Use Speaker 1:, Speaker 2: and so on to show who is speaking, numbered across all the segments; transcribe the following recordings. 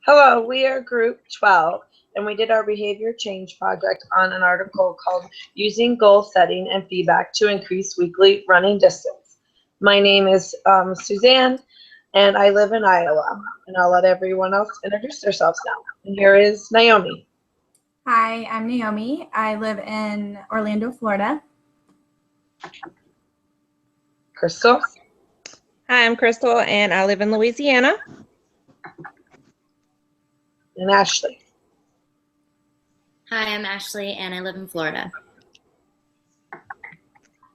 Speaker 1: Hello, we are Group 12, and we did our behavior change project on an article called Using Goal Setting and Feedback to Increase Weekly Running Distance. My name is Suzanne, and I live in Iowa, and I'll let everyone else introduce themselves now. And here is Naomi.
Speaker 2: Hi, I'm Naomi. I live in Orlando, Florida.
Speaker 1: Crystal.
Speaker 3: Hi, I'm Crystal, and I live in Louisiana.
Speaker 1: And Ashley.
Speaker 4: Hi, I'm Ashley, and I live in Florida.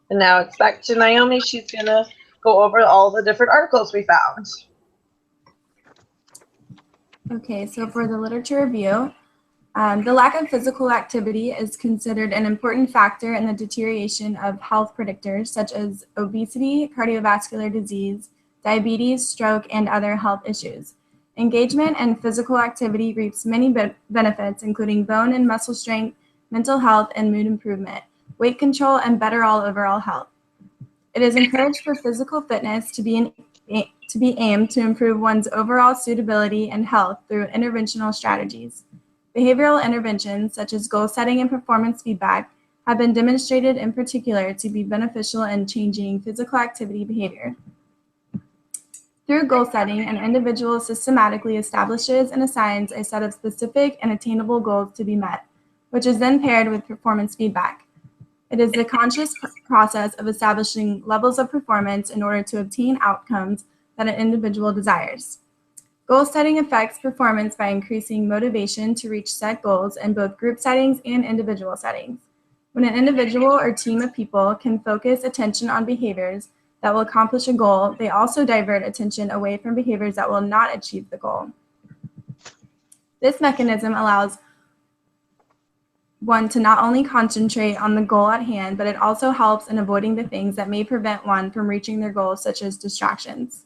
Speaker 1: And now it's back to Naomi. She's going to go over all the different articles we found.
Speaker 2: Okay, so for the literature review, the lack of physical activity is considered an important factor in the deterioration of health predictors such as obesity, cardiovascular disease, diabetes, stroke, and other health issues. Engagement and physical activity reaps many benefits, including bone and muscle strength, mental health, and mood improvement, weight control, and better overall health. It is encouraged for physical fitness to be aimed to improve one's overall suitability and health through interventional strategies. Behavioral interventions, such as goal setting and performance feedback, have been demonstrated in particular to be beneficial in changing physical activity behavior. Through goal setting, an individual systematically establishes and assigns a set of specific and attainable goals to be met, which is then paired with performance feedback. It is the conscious process of establishing levels of performance in order to obtain outcomes that an individual desires. Goal setting affects performance by increasing motivation to reach set goals in both group settings and individual settings. When an individual or team of people can focus attention on behaviors that will accomplish a goal, they also divert attention away from behaviors that will not achieve the goal. This mechanism allows one to not only concentrate on the goal at hand, but it also helps in avoiding the things that may prevent one from reaching their goals, such as distractions.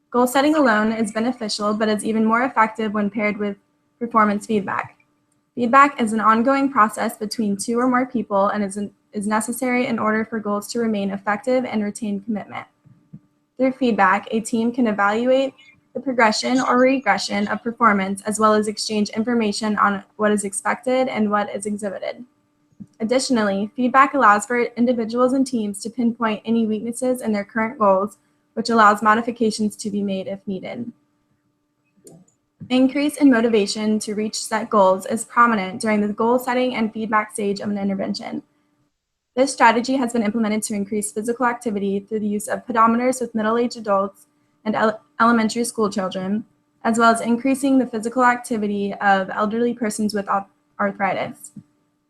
Speaker 2: Goal setting alone is beneficial, but is even more effective when paired with performance feedback. Feedback is an ongoing process between two or more people and is necessary in order for goals to remain effective and retain commitment. Through feedback, a team can evaluate the progression or regression of performance, as well as exchange information on what is expected and what is exhibited. Additionally, feedback allows for individuals and teams to pinpoint any weaknesses in their current goals, which allows modifications to be made if needed. Increase in motivation to reach set goals is prominent during the goal setting and feedback stage of an intervention. This strategy has been implemented to increase physical activity through the use of pedometers with middle-aged adults and elementary school children, as well as increasing the physical activity of elderly persons with arthritis.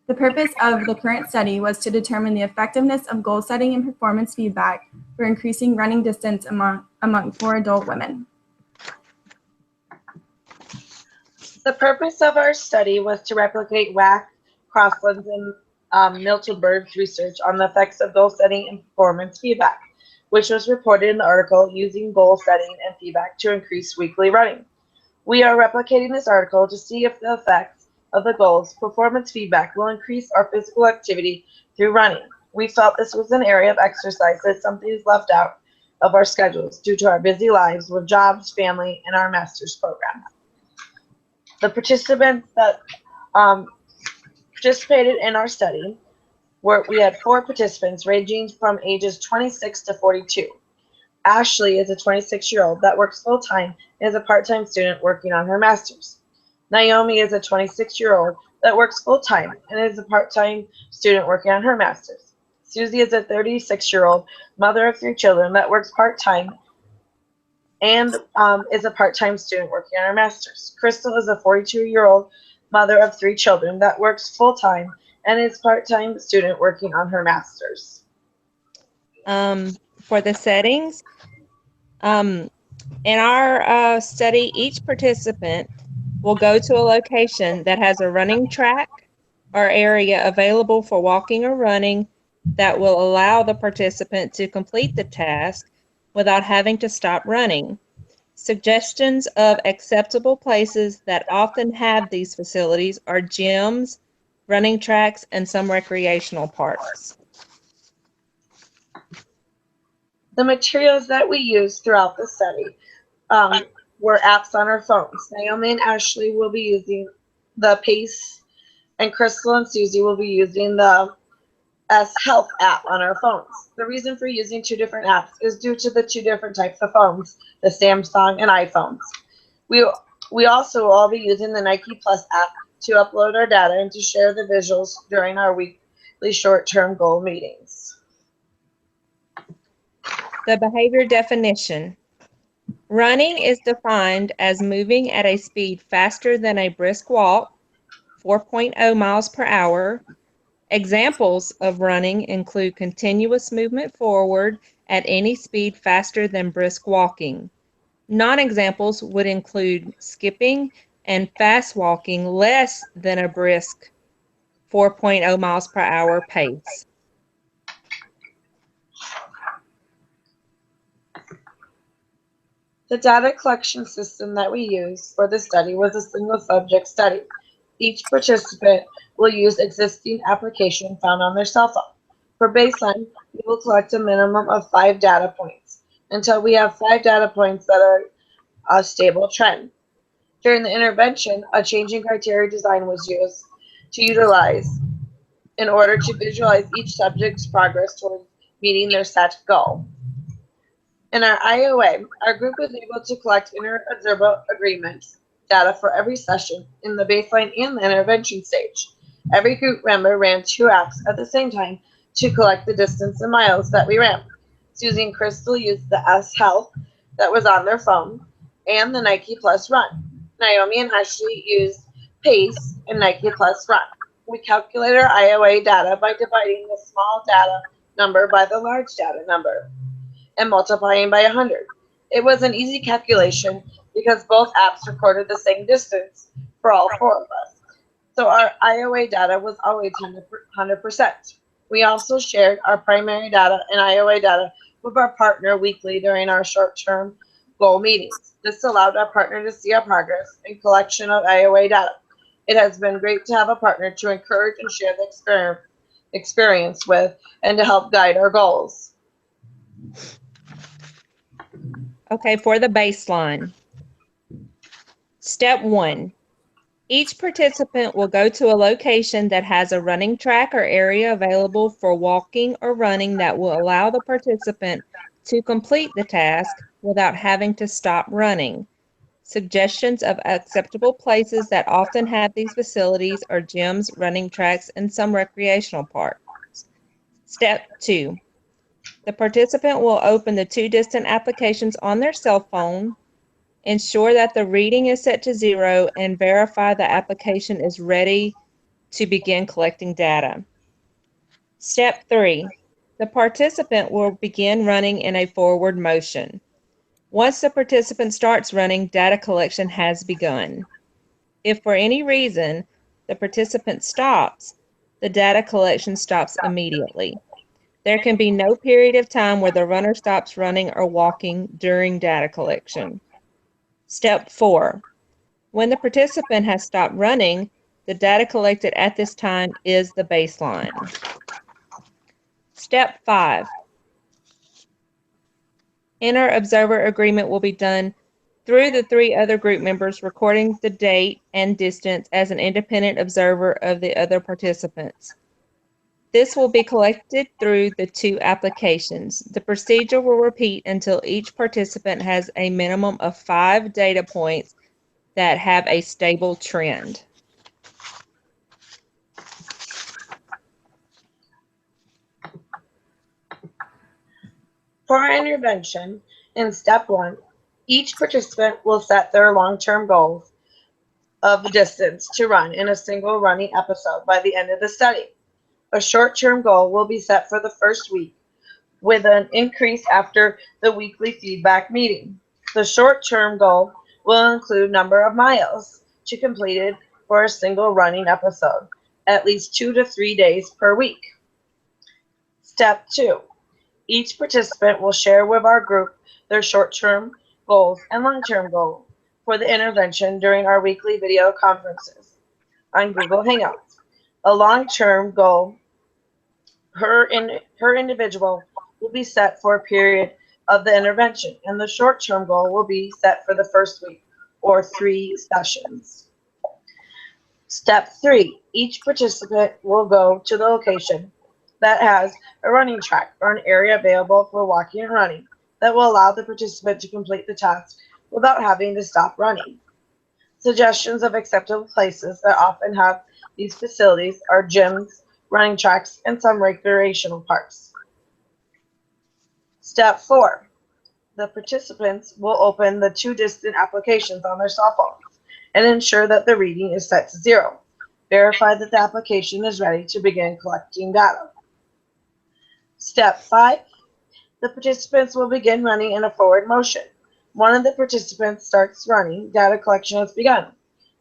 Speaker 2: The purpose of the current study was to determine the effectiveness of goal setting and performance feedback for increasing running distance among 4 adult women.
Speaker 1: The purpose of our study was to replicate Wack, Crossland's, and Miltenberg's research on the effects of goal setting and performance feedback, which was reported in the article Using Goal Setting and Feedback to Increase Weekly Running. We are replicating this article to see if the effects of the goals performance feedback will increase our physical activity through running. We felt this was an area of exercise that something is left out of our schedules due to our busy lives with jobs, family, and our master's program. The participants that participated in our study we had 4 participants ranging from ages 26 to 42. Ashley is a 26-year-old that works full-time and is a part-time student working on her master's. Naomi is a 26-year-old that works full-time and is a part-time student working on her master's. Susie is a 36-year-old mother of 3 children that works part-time and is a part-time student working on her master's. Crystal is a 42-year-old mother of 3 children that works full-time and is part-time student working on her master's.
Speaker 3: For the settings, in our study, each participant will go to a location that has a running track or area available for walking or running that will allow the participant to complete the task without having to stop running. Suggestions of acceptable places that often have these facilities are gyms, running tracks, and some recreational parks.
Speaker 1: The materials that we used throughout the study were apps on our phones. Naomi and Ashley will be using the PACE, and Crystal and Susie will be using the S Health app on our phones. The reason for using two different apps is due to the two different types of phones, the Samsung and iPhones. We also will all be using the Nike Plus app to upload our data and to share the visuals during our weekly short-term goal meetings.
Speaker 3: The behavior definition. Running is defined as moving at a speed faster than a brisk walk, 4.0 miles per hour. Examples of running include continuous movement forward at any speed faster than brisk walking. Non-examples would include skipping and fast walking less than a brisk 4.0 miles per hour pace.
Speaker 1: The data collection system that we used for the study was a single subject study. Each participant will use existing application found on their cell phone. For baseline, we will collect a minimum of 5 data points until we have 5 data points that are a stable trend. During the intervention, a changing criteria design was used to utilize in order to visualize each subject's progress toward meeting their set goal. In our IOA, our group was able to collect inter-observer agreements data for every session in the baseline and the intervention stage. Every group member ran 2 apps at the same time to collect the distance in miles that we ran. Susie and Crystal used the S Health that was on their phone and the Nike Plus Run. Naomi and Ashley used PACE and Nike Plus Run. We calculated our IOA data by dividing the small data number by the large data number and multiplying by 100. It was an easy calculation because both apps recorded the same distance for all 4 of us. So our IOA data was always 100%. We also shared our primary data and IOA data with our partner weekly during our short-term goal meetings. This allowed our partner to see our progress and collection of IOA data. It has been great to have a partner to encourage and share the experience with and to help guide our goals.
Speaker 3: Okay, for the baseline. Step 1. Each participant will go to a location that has a running track or area available for walking or running that will allow the participant to complete the task without having to stop running. Suggestions of acceptable places that often have these facilities are gyms, running tracks, and some recreational parks. Step 2. The participant will open the 2 distant applications on their cell phone, ensure that the reading is set to 0, and verify the application is ready to begin collecting data. Step 3. The participant will begin running in a forward motion. Once the participant starts running, data collection has begun. If for any reason the participant stops, the data collection stops immediately. There can be no period of time where the runner stops running or walking during data collection. Step 4. When the participant has stopped running, the data collected at this time is the baseline. Step 5. Inter-observer agreement will be done through the 3 other group members recording the date and distance as an independent observer of the other participants. This will be collected through the 2 applications. The procedure will repeat until each participant has a minimum of 5 data points that have a stable trend.
Speaker 1: For our intervention, in step 1, each participant will set their long-term goals of distance to run in a single running episode by the end of the study. A short-term goal will be set for the first week with an increase after the weekly feedback meeting. The short-term goal will include number of miles to completed for a single running episode, at least 2 to 3 days per week. Step 2. Each participant will share with our group their short-term goals and long-term goals for the intervention during our weekly video conferences on Google Hangouts. A long-term goal per individual will be set for a period of the intervention, and the short-term goal will be set for the first week or 3 sessions. Step 3, each participant will go to the location that has a running track or an area available for walking and running that will allow the participant to complete the task without having to stop running. Suggestions of acceptable places that often have these facilities are gyms, running tracks, and some recreational parks. Step 4, the participants will open the 2 distant applications on their cell phones and ensure that the reading is set to 0. Verify that the application is ready to begin collecting data. Step 5, the participants will begin running in a forward motion. One of the participants starts running, data collection has begun.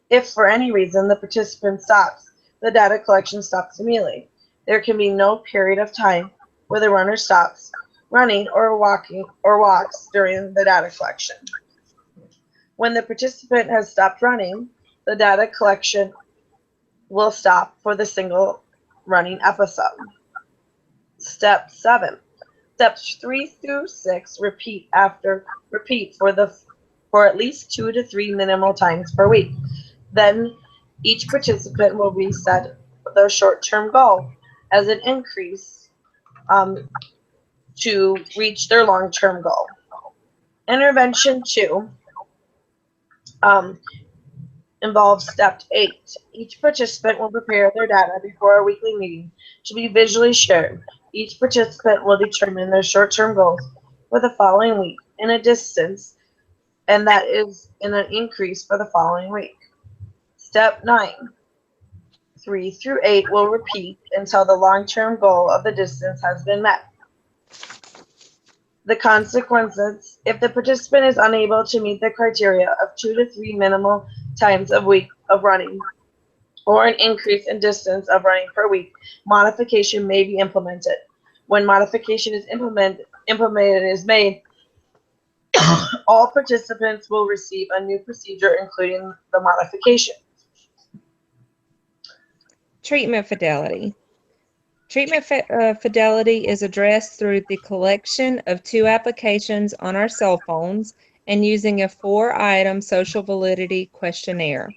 Speaker 1: If for any reason the participant stops, the data collection stops immediately. There can be no period of time where the runner stops running or walks during the data collection. When the participant has stopped running, the data collection will stop for the single running episode. Step 7. Steps 3 through 6 repeat for at least 2 to 3 minimal times per week. Then each participant will reset their short-term goal as an increase to reach their long-term goal. Intervention 2 involves step 8. Each participant will prepare their data before a weekly meeting to be visually shared. Each participant will determine their short-term goals for the following week in a distance, and that is in an increase for the following week. Step 9. 3 through 8 will repeat until the long-term goal of the distance has been met. The consequences: if the participant is unable to meet the criteria of 2 to 3 minimal times a week of running, or an increase in distance of running per week, modification may be implemented. When modification is made, all participants will receive a new procedure, including the modification.
Speaker 3: Treatment fidelity. Treatment fidelity is addressed through the collection of 2 applications on our cell phones and using a 4-item social validity questionnaire.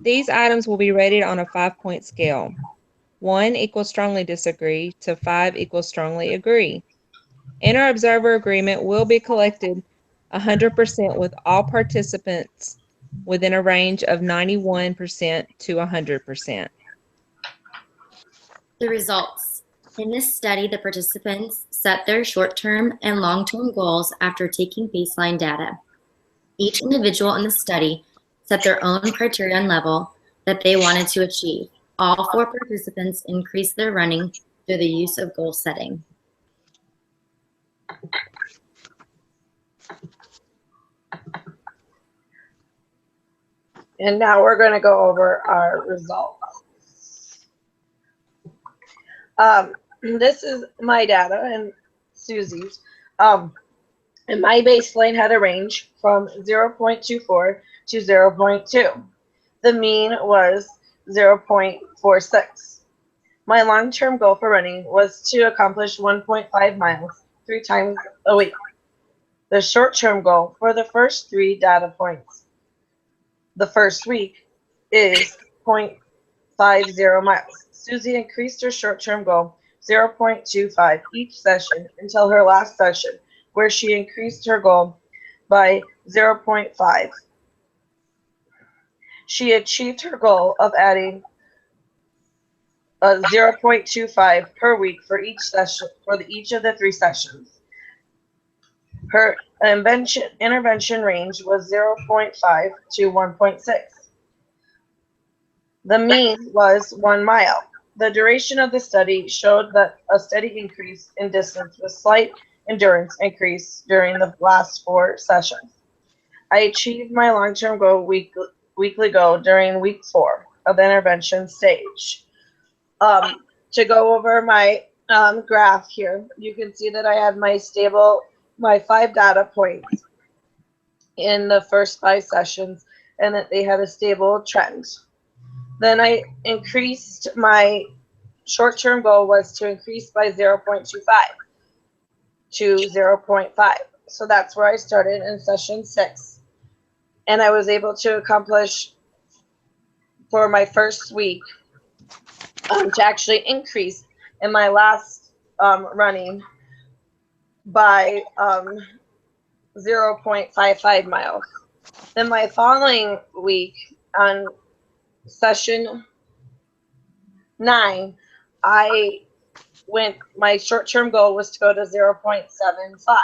Speaker 3: These items will be rated on a 5-point scale. 1 equals strongly disagree to 5 equals strongly agree. Inter-observer agreement will be collected 100% with all participants within a range of 91% to 100%.
Speaker 4: The results. In this study, the participants set their short-term and long-term goals after taking baseline data. Each individual in the study set their own criterion level that they wanted to achieve. All 4 participants increased their running through the use of goal setting.
Speaker 1: And now we're going to go over our results. This is my data and Susie's. And my baseline had a range from 0.24 to 0.2. The mean was 0.46. My long-term goal for running was to accomplish 1.5 miles 3 times a week. The short-term goal for the first 3 data points the first week is 0.50 miles. Susie increased her short-term goal 0.25 each session until her last session, where she increased her goal by 0.5. She achieved her goal of adding 0.25 per week for each session for each of the 3 sessions. Her intervention range was 0.5 to 1.6. The mean was 1 mile. The duration of the study showed that a steady increase in distance with slight endurance increase during the last 4 sessions. I achieved my long-term goal weekly goal during week 4 of the intervention stage. To go over my graph here, you can see that I had my 5 data points in the first 5 sessions, and that they had a stable trend. Then I increased my short-term goal was to increase by 0.25 to 0.5. So that's where I started in session 6. And I was able to accomplish for my first week to actually increase in my last running by 0.55 miles. Then my following week on session 9, my short-term goal was to go to 0.75.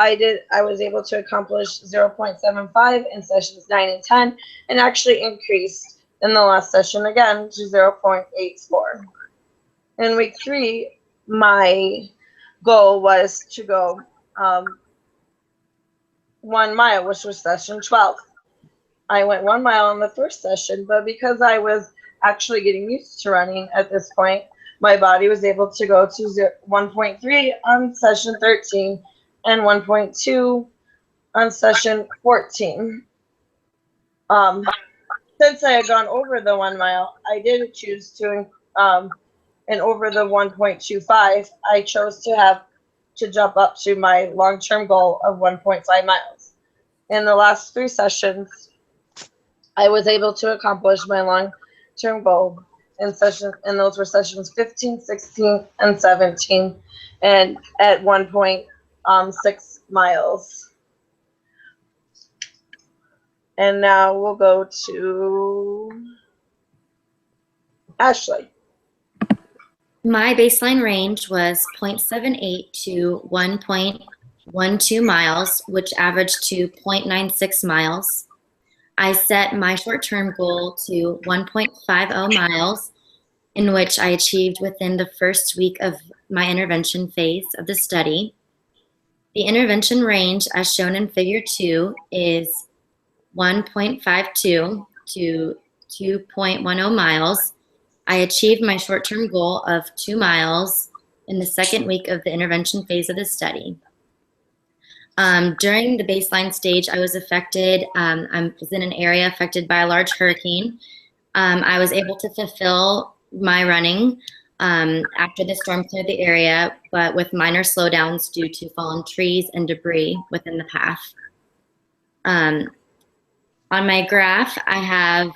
Speaker 1: I was able to accomplish 0.75 in sessions 9 and 10, and actually increased in the last session again to 0.84. In week 3, my goal was to go 1 mile, which was session 12. I went 1 mile in the first session, but because I was actually getting used to running at this point, my body was able to go to 1.3 on session 13 and 1.2 on session 14. Since I had gone over the 1 mile, I did choose to, and over the 1.25, I chose to jump up to my long-term goal of 1.5 miles. In the last 3 sessions, I was able to accomplish my long-term goal and those were sessions 15, 16, and 17, and at 1.6 miles. And now we'll go to Ashley.
Speaker 4: My baseline range was 0.78 to 1.12 miles, which averaged to 0.96 miles. I set my short-term goal to 1.50 miles, in which I achieved within the first week of my intervention phase of the study. The intervention range, as shown in figure 2, is 1.52 to 2.10 miles. I achieved my short-term goal of 2 miles in the second week of the intervention phase of the study. During the baseline stage, I was affected. I was in an area affected by a large hurricane. I was able to fulfill my running after the storm cleared the area, but with minor slowdowns due to fallen trees and debris within the path. On my graph, I have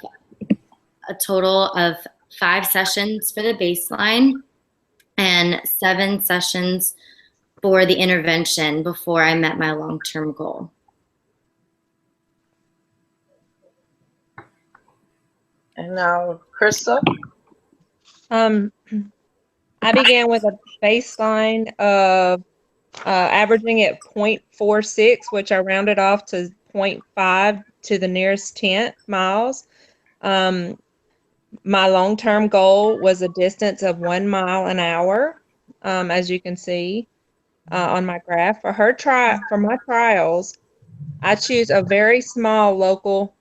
Speaker 4: a total of 5 sessions for the baseline and 7 sessions for the intervention before I met my long-term goal.
Speaker 1: And now, Krista.
Speaker 3: I began with a baseline of averaging at 0.46, which I rounded off to 0.5 to the nearest 10th miles. My long-term goal was a distance of 1 mile an hour, as you can see on my graph. For my trials, I choose a very small local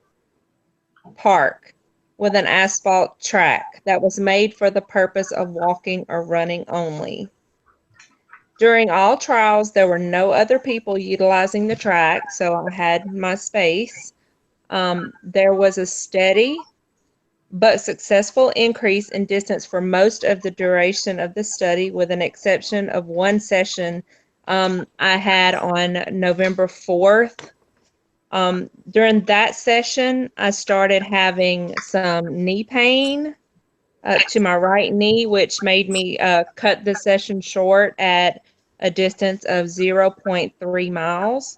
Speaker 3: park with an asphalt track that was made for the purpose of walking or running only. During all trials, there were no other people utilizing the track, so I had my space. There was a steady but successful increase in distance for most of the duration of the study, with an exception of one session I had on November 4th. During that session, I started having some knee pain to my right knee, which made me cut the session short at a distance of 0.3 miles.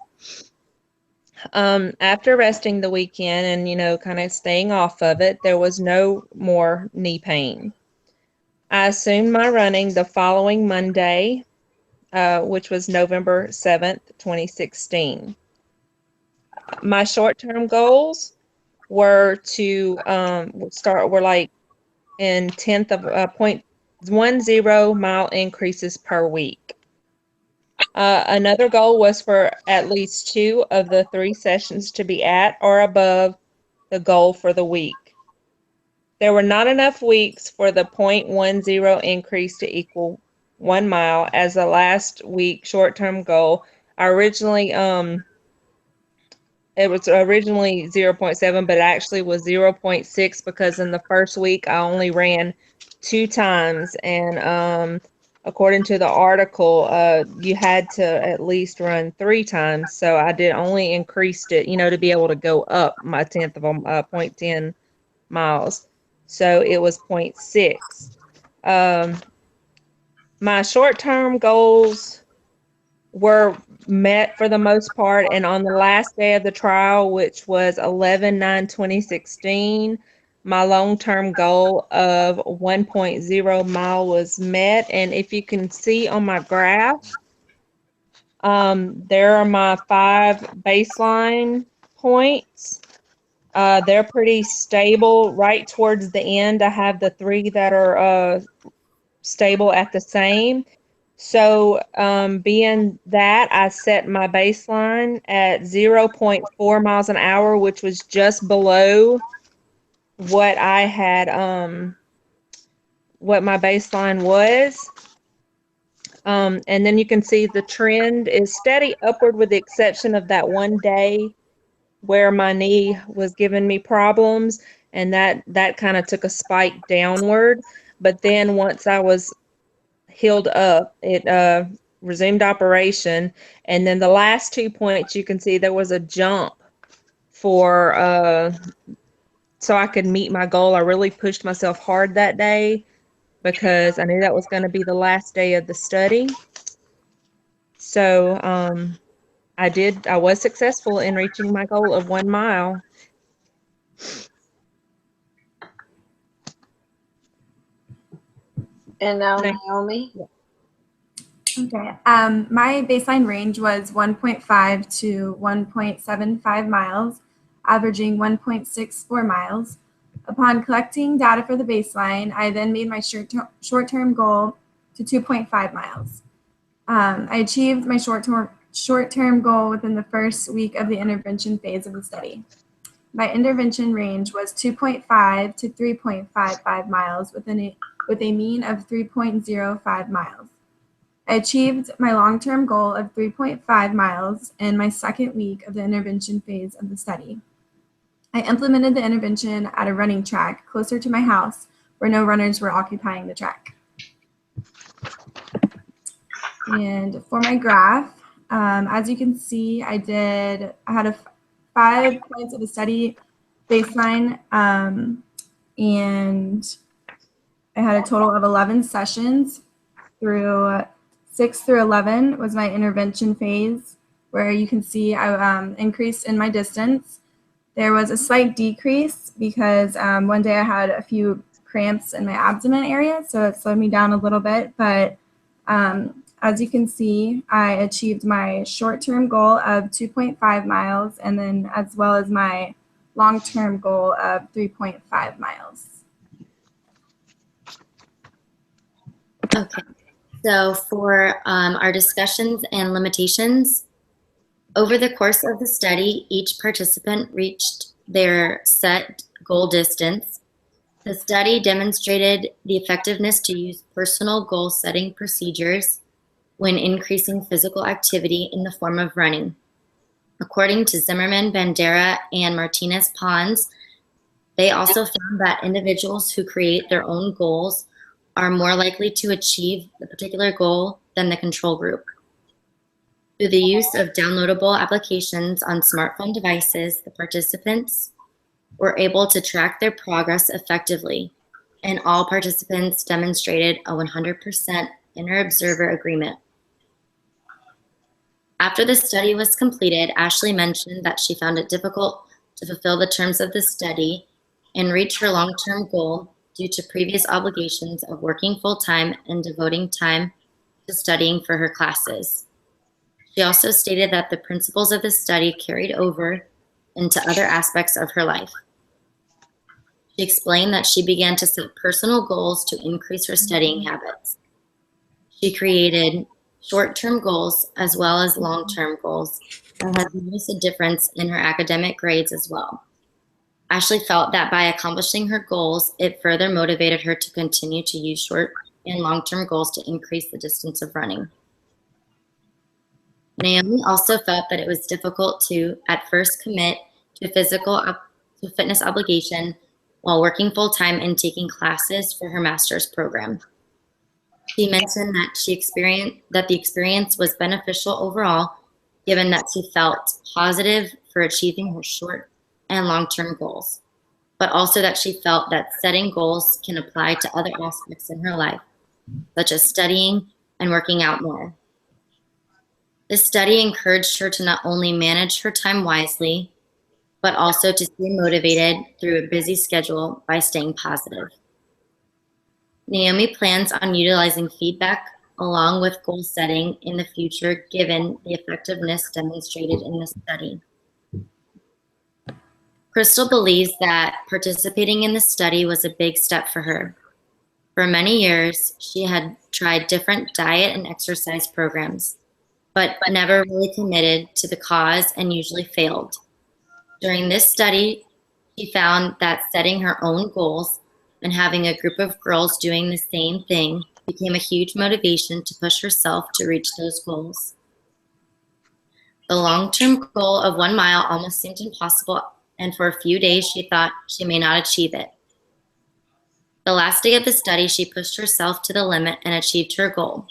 Speaker 3: After resting the weekend and, kind of staying off of it, there was no more knee pain. I assumed my running the following Monday, which was November 7th, 2016. My short-term goals were to were like in 10th of 0.10 mile increases per week. Another goal was for at least 2 of the 3 sessions to be at or above the goal for the week. There were not enough weeks for the 0.10 increase to equal 1 mile as the last week short-term goal. It was originally 0.7, but it actually was 0.6 because in the first week I only ran 2 times, and according to the article, you had to at least run 3 times. So I did only increased it, to be able to go up my 10th of a 0.10 miles. So it was 0.6. My short-term goals were met for the most part, and on the last day of the trial, which was 11/9/2016, my long-term goal of 1.0 mile was met. And if you can see on my graph, there are my 5 baseline points. They're pretty stable. Right towards the end, I have the 3 that are stable at the same. So being that, I set my baseline at 0.4 miles an hour, which was just below what I had, what my baseline was. And then you can see the trend is steady upward with the exception of that one day where my knee was giving me problems, and that kind of took a spike downward. But then once I was healed up, it resumed operation. And then the last 2 points, you can see there was a jump for so I could meet my goal. I really pushed myself hard that day because I knew that was going to be the last day of the study. So I was successful in reaching my goal of 1 mile.
Speaker 1: And now
Speaker 3: Okay.
Speaker 1: Naomi.
Speaker 2: Okay. My baseline range was 1.5 to 1.75 miles, averaging 1.64 miles. Upon collecting data for the baseline, I then made my short-term goal to 2.5 miles. I achieved my short-term goal within the first week of the intervention phase of the study. My intervention range was 2.5 to 3.55 miles with a mean of 3.05 miles. I achieved my long-term goal of 3.5 miles in my second week of the intervention phase of the study. I implemented the intervention at a running track closer to my house where no runners were occupying the track. And for my graph, as you can see, I had 5 points of the study baseline, and I had a total of 11 sessions. Through 6 through 11 was my intervention phase, where you can see I increased in my distance. There was a slight decrease because one day I had a few cramps in my abdomen area, so it slowed me down a little bit. But as you can see, I achieved my short-term goal of 2.5 miles, and then as well as my long-term goal of 3.5 miles.
Speaker 4: Okay. So for our discussions and limitations, over the course of the study, each participant reached their set goal distance. The study demonstrated the effectiveness to use personal goal setting procedures when increasing physical activity in the form of running. According to Zimmerman, Bandera, and Martinez-Pons, they also found that individuals who create their own goals are more likely to achieve the particular goal than the control group. Through the use of downloadable applications on smartphone devices, the participants were able to track their progress effectively, and all participants demonstrated a 100% inner observer agreement. After the study was completed, Ashley mentioned that she found it difficult to fulfill the terms of the study and reach her long-term goal due to previous obligations of working full-time and devoting time to studying for her classes. She also stated that the principles of the study carried over into other aspects of her life. She explained that she began to set personal goals to increase her studying habits. She created short-term goals as well as long-term goals and has noticed a difference in her academic grades as well. Ashley felt that by accomplishing her goals, it further motivated her to continue to use short and long-term goals to increase the distance of running. Naomi also felt that it was difficult to, at first, commit to fitness obligation while working full-time and taking classes for her master's program. She mentioned that the experience was beneficial overall, given that she felt positive for achieving her short and long-term goals, but also that she felt that setting goals can apply to other aspects in her life, such as studying and working out more. This study encouraged her to not only manage her time wisely, but also to stay motivated through a busy schedule by staying positive. Naomi plans on utilizing feedback along with goal setting in the future, given the effectiveness demonstrated in the study. Crystal believes that participating in the study was a big step for her. For many years, she had tried different diet and exercise programs, but never really committed to the cause and usually failed. During this study, she found that setting her own goals and having a group of girls doing the same thing became a huge motivation to push herself to reach those goals. The long-term goal of 1 mile almost seemed impossible, and for a few days she thought she may not achieve it. The last day of the study, she pushed herself to the limit and achieved her goal.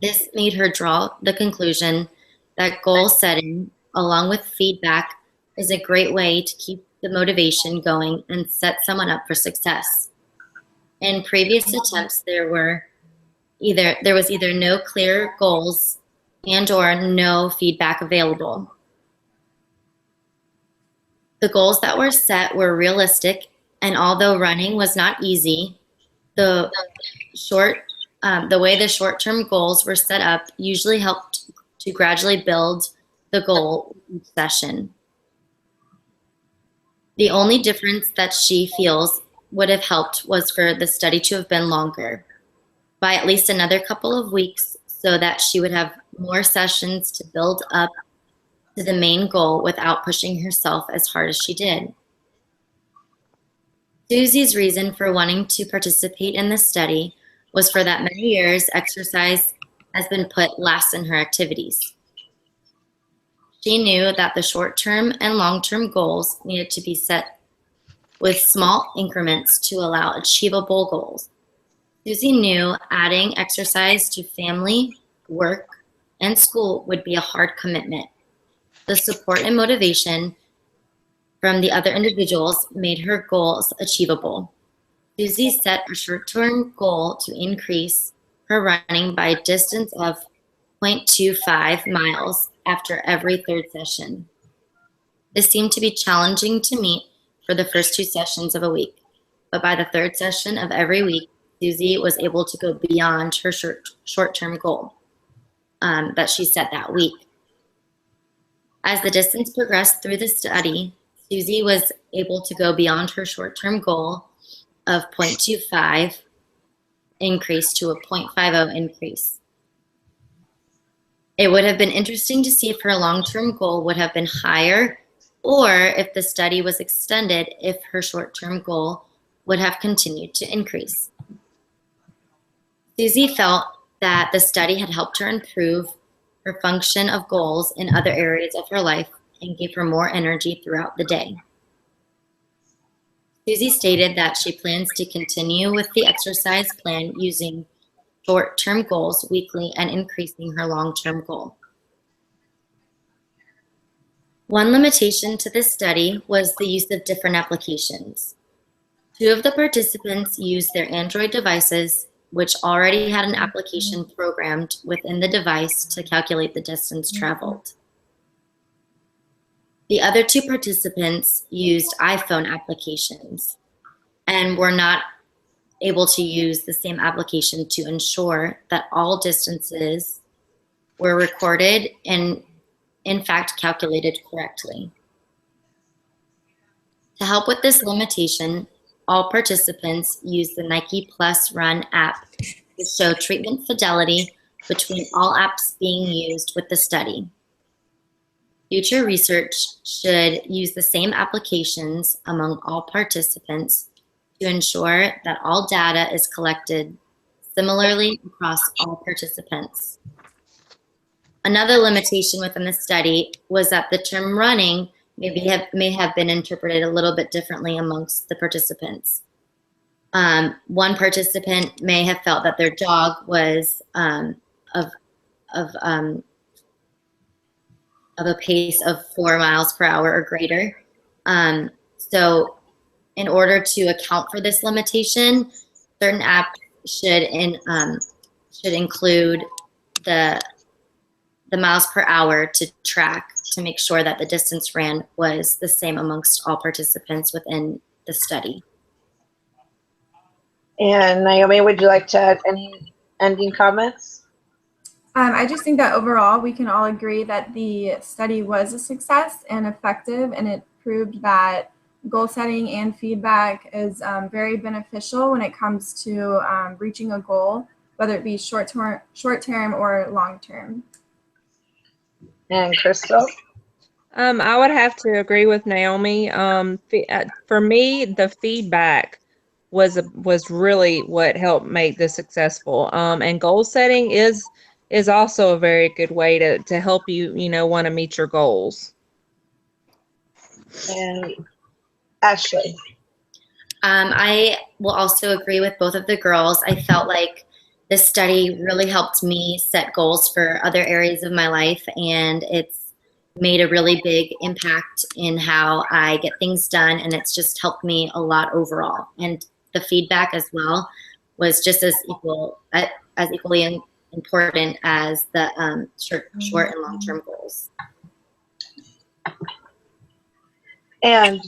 Speaker 4: This made her draw the conclusion that goal setting, along with feedback, is a great way to keep the motivation going and set someone up for success. In previous attempts, there was either no clear goals and or no feedback available. The goals that were set were realistic, and although running was not easy, the way the short-term goals were set up usually helped to gradually build the goal each session. The only difference that she feels would have helped was for the study to have been longer, by at least another couple of weeks, so that she would have more sessions to build up to the main goal without pushing herself as hard as she did. Susie's reason for wanting to participate in this study was for that many years exercise has been put last in her activities. She knew that the short-term and long-term goals needed to be set with small increments to allow achievable goals. Susie knew adding exercise to family, work, and school would be a hard commitment. The support and motivation from the other individuals made her goals achievable. Susie set a short-term goal to increase her running by a distance of 0.25 miles after every third session. This seemed to be challenging to meet for the first 2 sessions of a week, but by the third session of every week, Susie was able to go beyond her short-term goal that she set that week. As the distance progressed through the study, Susie was able to go beyond her short-term goal of 0.25 increase to a 0.50 increase. It would have been interesting to see if her long-term goal would have been higher, or if the study was extended, if her short-term goal would have continued to increase. Susie felt that the study had helped her improve her function of goals in other areas of her life and gave her more energy throughout the day. Susie stated that she plans to continue with the exercise plan using short-term goals weekly and increasing her long-term goal. One limitation to this study was the use of different applications. 2 of the participants used their Android devices, which already had an application programmed within the device to calculate the distance traveled. The other 2 participants used iPhone applications and were not able to use the same application to ensure that all distances were recorded and in fact calculated correctly. To help with this limitation, all participants used the Nike Plus Run app to show treatment fidelity between all apps being used with the study. Future research should use the same applications among all participants to ensure that all data is collected similarly across all participants. Another limitation within the study was that the term running may have been interpreted a little bit differently amongst the participants. One participant may have felt that their dog was of a pace of 4 miles per hour or greater. So in order to account for this limitation, certain apps should include the miles per hour to track to make sure that the distance ran was the same amongst all participants within the study.
Speaker 1: And Naomi, would you like to add any ending comments?
Speaker 2: I just think that overall we can all agree that the study was a success and effective, and it proved that goal setting and feedback is very beneficial when it comes to reaching a goal, whether it be short term or long term.
Speaker 1: And Crystal?
Speaker 3: I would have to agree with Naomi. For me, the feedback was really what helped make this successful. And goal setting is also a very good way to help you, want to meet your goals.
Speaker 1: And Ashley?
Speaker 4: I will also agree with both of the girls. I felt like this study really helped me set goals for other areas of my life, and it's made a really big impact in how I get things done, and it's just helped me a lot overall. And the feedback as well was just as equally important as the short and long-term goals.
Speaker 1: And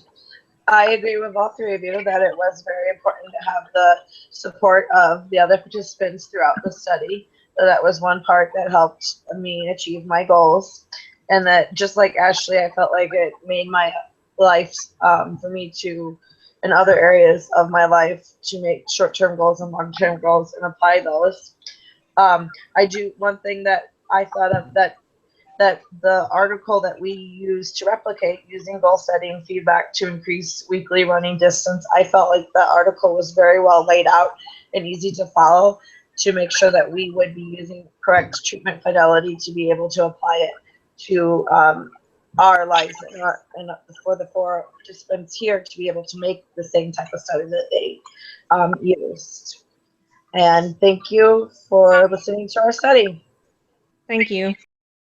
Speaker 1: I agree with all three of you that it was very important to have the support of the other participants throughout the study. So that was one part that helped me achieve my goals. And that, just like Ashley, I felt like it made my life, for me to, in other areas of my life, to make short-term goals and long-term goals and apply those. One thing that I thought of that the article that we used to replicate using goal setting feedback to increase weekly running distance, I felt like the article was very well laid out and easy to follow to make sure that we would be using correct treatment fidelity to be able to apply it to our lives and for the 4 participants here to be able to make the same type of study that they used. And thank you for listening to our study.
Speaker 3: Thank you.